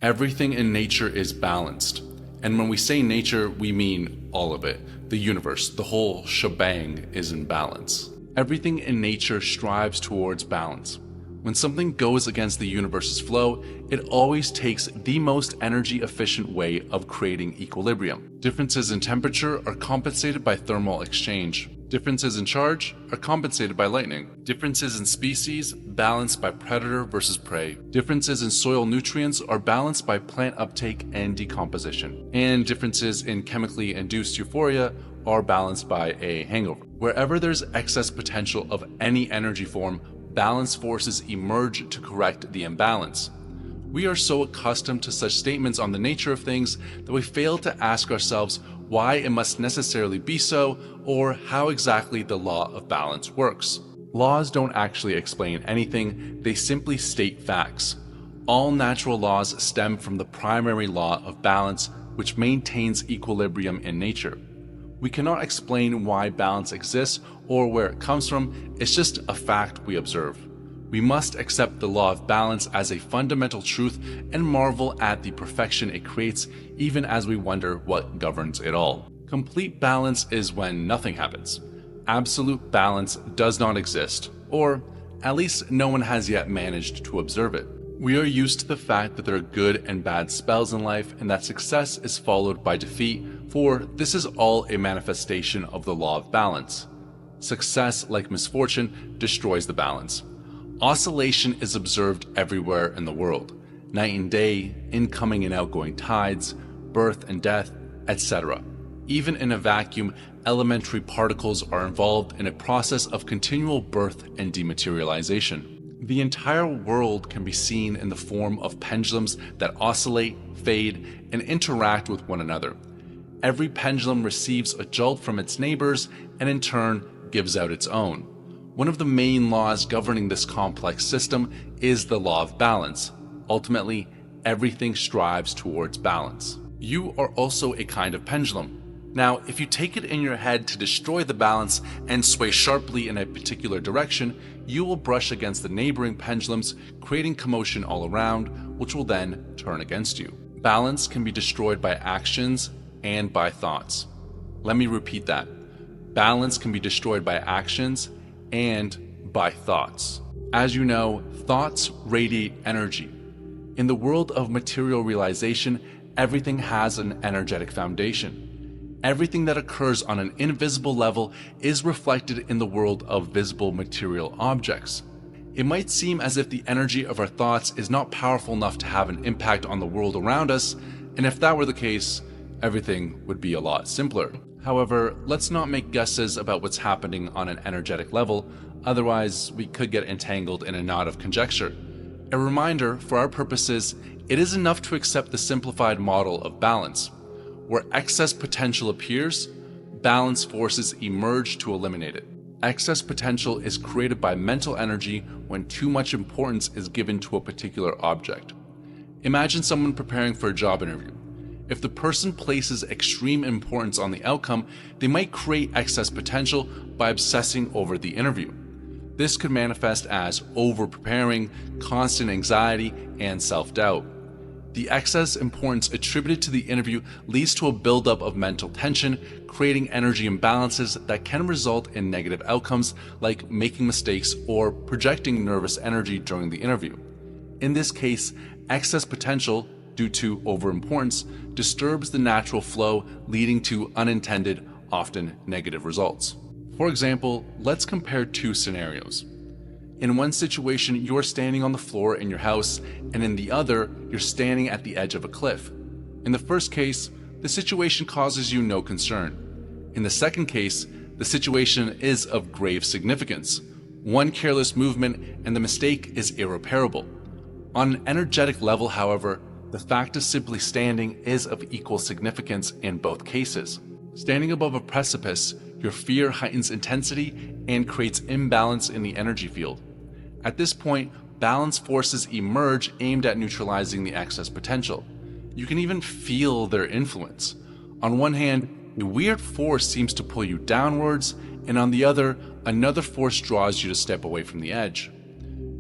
Everything in nature is balanced. And when we say nature, we mean all of it. The universe, the whole shebang is in balance. Everything in nature strives towards balance. When something goes against the universe's flow, it always takes the most energy efficient way of creating equilibrium. Differences in temperature are compensated by thermal exchange. Differences in charge are compensated by lightning. Differences in species balanced by predator versus prey. Differences in soil nutrients are balanced by plant uptake and decomposition. And differences in chemically induced euphoria are balanced by a hangover. Wherever there's excess potential of any energy form, balance forces emerge to correct the imbalance. We are so accustomed to such statements on the nature of things that we fail to ask ourselves why it must necessarily be so, or how exactly the law of balance works. Laws don't actually explain anything, they simply state facts. All natural laws stem from the primary law of balance, which maintains equilibrium in nature. We cannot explain why balance exists or where it comes from, it's just a fact we observe. We must accept the law of balance as a fundamental truth and marvel at the perfection it creates, even as we wonder what governs it all. Complete balance is when nothing happens. Absolute balance does not exist, or at least no one has yet managed to observe it. We are used to the fact that there are good and bad spells in life and that success is followed by defeat, for this is all a manifestation of the law of balance. Success, like misfortune, destroys the balance. Oscillation is observed everywhere in the world. Night and day, incoming and outgoing tides, birth and death, etc. Even in a vacuum, elementary particles are involved in a process of continual birth and dematerialization. The entire world can be seen in the form of pendulums that oscillate, fade, and interact with one another. Every pendulum receives a jolt from its neighbors and in turn gives out its own. One of the main laws governing this complex system is the law of balance. Ultimately, everything strives towards balance. You are also a kind of pendulum. Now, if you take it in your head to destroy the balance and sway sharply in a particular direction, you will brush against the neighboring pendulums, creating commotion all around, which will then turn against you. Balance can be destroyed by actions and by thoughts. Let me repeat that. Balance can be destroyed by actions and by thoughts. As you know, thoughts radiate energy. In the world of material realization, everything has an energetic foundation. Everything that occurs on an invisible level is reflected in the world of visible material objects. It might seem as if the energy of our thoughts is not powerful enough to have an impact on the world around us, and if that were the case, everything would be a lot simpler. However, let's not make guesses about what's happening on an energetic level, otherwise we could get entangled in a knot of conjecture. A reminder, for our purposes, it is enough to accept the simplified model of balance. Where excess potential appears, balance forces emerge to eliminate it. Excess potential is created by mental energy when too much importance is given to a particular object. Imagine someone preparing for a job interview. If the person places extreme importance on the outcome, they might create excess potential by obsessing over the interview. This could manifest as over-preparing, constant anxiety, and self-doubt. The excess importance attributed to the interview leads to a buildup of mental tension, creating energy imbalances that can result in negative outcomes like making mistakes or projecting nervous energy during the interview. In this case, excess potential, due to overimportance, disturbs the natural flow, leading to unintended, often negative results. For example, let's compare two scenarios. In one situation, you're standing on the floor in your house, and in the other, you're standing at the edge of a cliff. In the first case, the situation causes you no concern. In the second case, the situation is of grave significance. One careless movement and the mistake is irreparable. On an energetic level, however, the fact of simply standing is of equal significance in both cases. Standing above a precipice, your fear heightens intensity and creates imbalance in the energy field. At this point, balance forces emerge aimed at neutralizing the excess potential. You can even feel their influence. On one hand, a weird force seems to pull you downwards, and on the other, another force draws you to step away from the edge.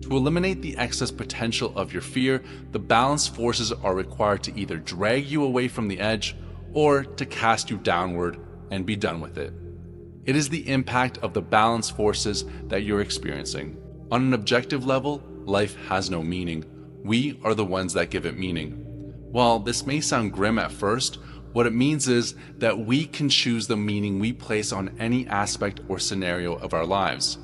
To To eliminate the excess potential of your fear, the balance forces are required to either drag you away from the edge or to cast you downward and be done with it. It is the impact of the balance forces that you're experiencing. On an objective level, life has no meaning. We are the ones that give it meaning. While this may sound grim at first, what it means is that we can choose the meaning we place on any aspect or scenario of our lives.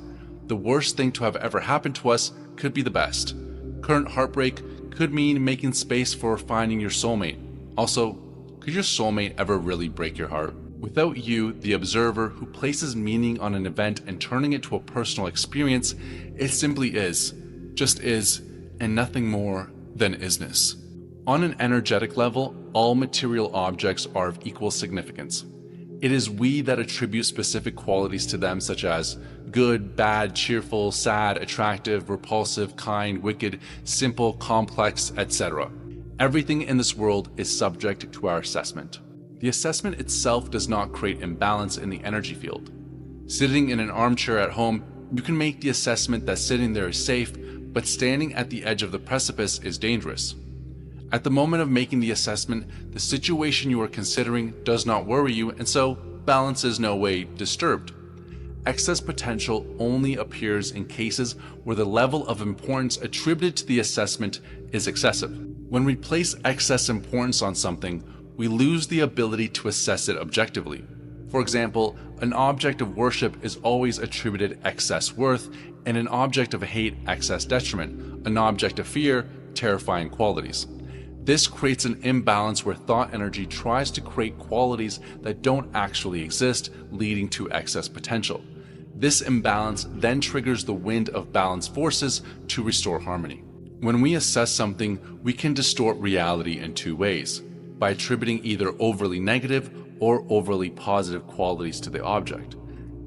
The worst thing to have ever happened to us could be the best. Current heartbreak could mean making space for finding your soulmate. Also, could your soulmate ever really break your heart? Without you, the observer who places meaning on an event and turning it to a personal experience, it simply is, just is, and nothing more than isness. On an energetic level, all material objects are of equal significance. It is we that attribute specific qualities to them, such as good, bad, cheerful, sad, attractive, repulsive, kind, wicked, simple, complex, etc. Everything in this world is subject to our assessment. The assessment itself does not create imbalance in the energy field. Sitting in an armchair at home, you can make the assessment that sitting there is safe, but standing at the edge of the precipice is dangerous. At the moment of making the assessment, the situation you are considering does not worry you, and so balance is no way disturbed. Excess potential only appears in cases where the level of importance attributed to the assessment is excessive. When we place excess importance on something, we lose the ability to assess it objectively. For example, an object of worship is always attributed excess worth, and an object of hate excess detriment, an object of fear terrifying qualities. This creates an imbalance where thought energy tries to create qualities that don't actually exist, leading to excess potential. This imbalance then triggers the wind of balance forces to restore harmony. When we assess something, we can distort reality in two ways: by attributing either overly negative or overly positive qualities to the object.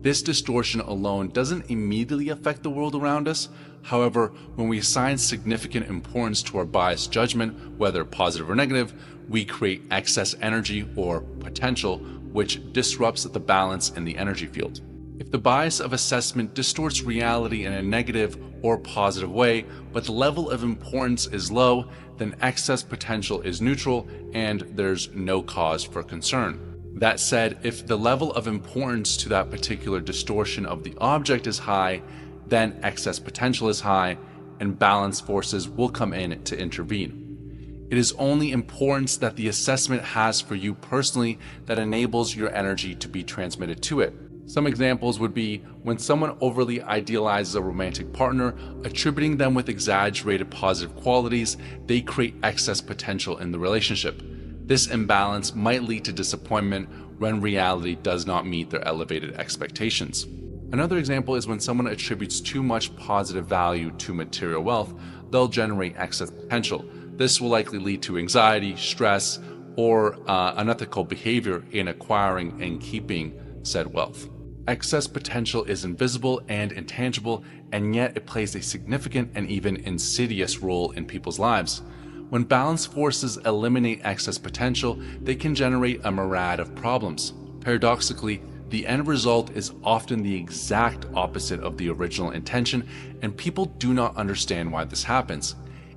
This distortion alone doesn't immediately affect the world around us. However, when we assign significant importance to our biased judgment, whether positive or negative, we create excess energy or potential, which disrupts the balance in the energy field. If the bias of assessment distorts reality in a negative or positive way, but the level of importance is low, then excess potential is neutral and there's no cause for concern. That said, if the level of importance to that particular distortion of the object is high, then excess potential is high and balance forces will come in to intervene. It is only importance that the assessment has for you personally that enables your energy to be transmitted to it. Some examples would be when someone overly idealizes a romantic partner, attributing them with exaggerated positive qualities, they create excess potential in the relationship. This imbalance might lead to disappointment when reality does not meet their elevated expectations. Another example is when someone attributes too much positive value to material wealth, they'll generate excess potential. This will likely lead to anxiety, stress, or unethical behavior in acquiring and keeping said wealth. Excess potential is invisible and intangible, and yet it plays a significant and even insidious role in people's lives. When balance forces eliminate excess potential, they can generate a myriad of problems. Paradoxically, the end result is often the exact opposite of the original intention, and people do not understand why this happens.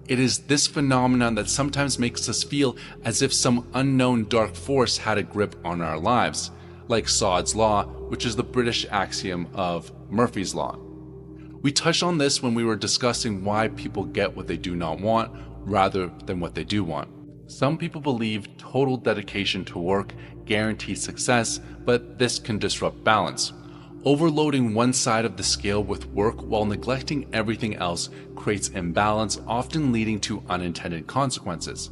It is this phenomenon that sometimes makes us feel as if some unknown dark force had a grip on our lives, like Sod's Law, which is the British axiom of Murphy's Law. We touched on this when we were discussing why people get what they do not want rather than what they do want. Some people believe total dedication to work guarantees success, but this can disrupt balance. Overloading one side of the scale with work while neglecting everything else creates imbalance, often leading to unintended consequences.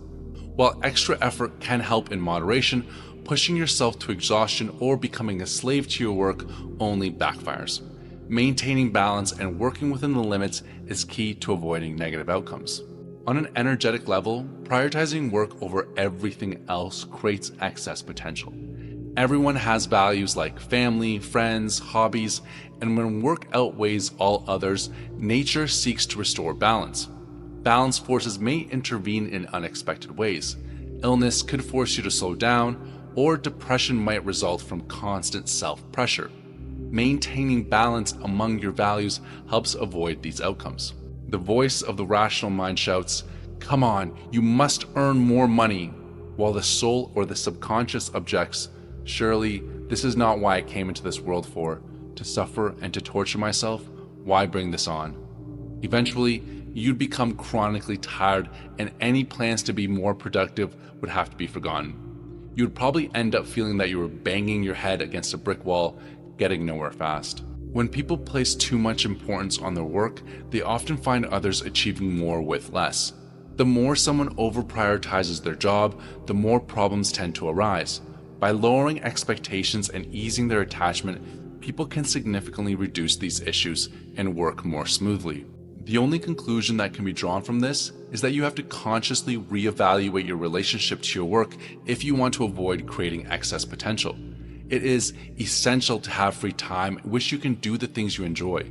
While extra effort can help in moderation, pushing yourself to exhaustion or becoming a slave to your work only backfires. Maintaining balance and working within the limits is key to avoiding negative outcomes. On an energetic level, prioritizing work over everything else creates excess potential. Everyone has values like family, friends, hobbies, and when work outweighs all others, nature seeks to restore balance. Balance forces may intervene in unexpected ways. Illness could force you to slow down, or depression might result from constant self-pressure. Maintaining balance among your values helps avoid these outcomes. The voice of the rational mind shouts, "Come on, you must earn more money," while the soul or the subconscious objects, "Surely this is not why I came into this world for, to suffer and to torture myself. Why bring this on?" Eventually, you'd become chronically tired, and any plans to be more productive would have to be forgotten. You would probably end up feeling that you were banging your head against a brick wall, getting nowhere fast. When people place too much importance on their work, they often find others achieving more with less. The more someone over-prioritizes their job, the more problems tend to arise. By lowering expectations and easing their attachment, people can significantly reduce these issues and work more smoothly. The only conclusion that can be drawn from this is that you have to consciously reevaluate your relationship to your work if you want to avoid creating excess potential. It is essential to have free time in which you can do the things you enjoy.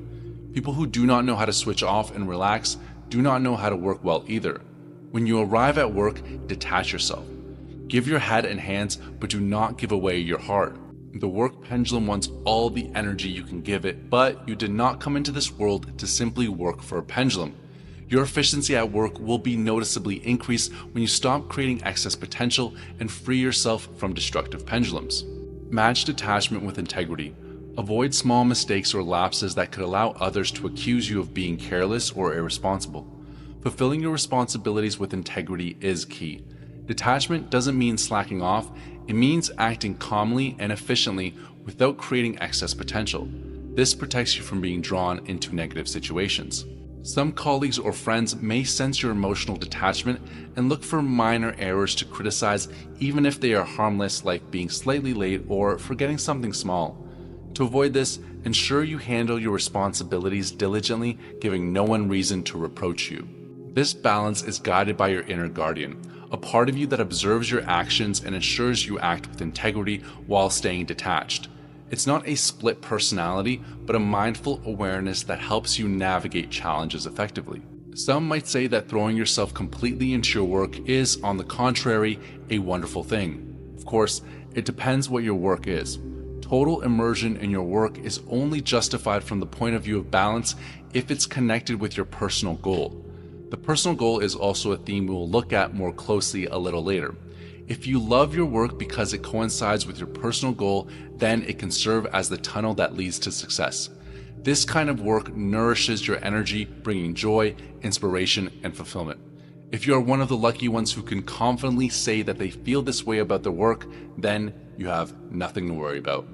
People who do not know how to switch off and relax do not know how to work well either. When you arrive at work, detach yourself. Give your head and hands, but do not give away your heart. The work pendulum wants all the energy you can give it, but you did not come into this world to simply work for a pendulum. Your efficiency at work will be noticeably increased when you stop creating excess potential and free yourself from destructive pendulums. Match detachment with integrity. Avoid small mistakes or lapses that could allow others to accuse you of being careless or irresponsible. Fulfilling your responsibilities with integrity is key. Detachment doesn't mean slacking off, it means acting calmly and efficiently without creating excess potential. This protects you from being drawn into negative situations. Some colleagues or friends may sense your emotional detachment and look for minor errors to criticize, even if they are harmless, like being slightly late or forgetting something small. To avoid this, ensure you handle your responsibilities diligently, giving no one reason to reproach you. This balance is guided by your inner guardian, a part of you that observes your actions and ensures you act with integrity while staying detached. It's not a split personality, but a mindful awareness that helps you navigate challenges effectively. Some might say that throwing yourself completely into your work is, on the contrary, a wonderful thing. Of course, it depends what your work is. Total immersion in your work is only justified from the point of view of balance if it's connected with your personal goal. The personal goal is also a theme we will look at more closely a little later. If you love your work because it coincides with your personal goal, then it can serve as the tunnel that leads to success. This kind of work nourishes your energy, bringing joy, inspiration, and fulfillment. If you are one of the lucky ones who can confidently say that they feel this way about their work, then you have nothing to worry about.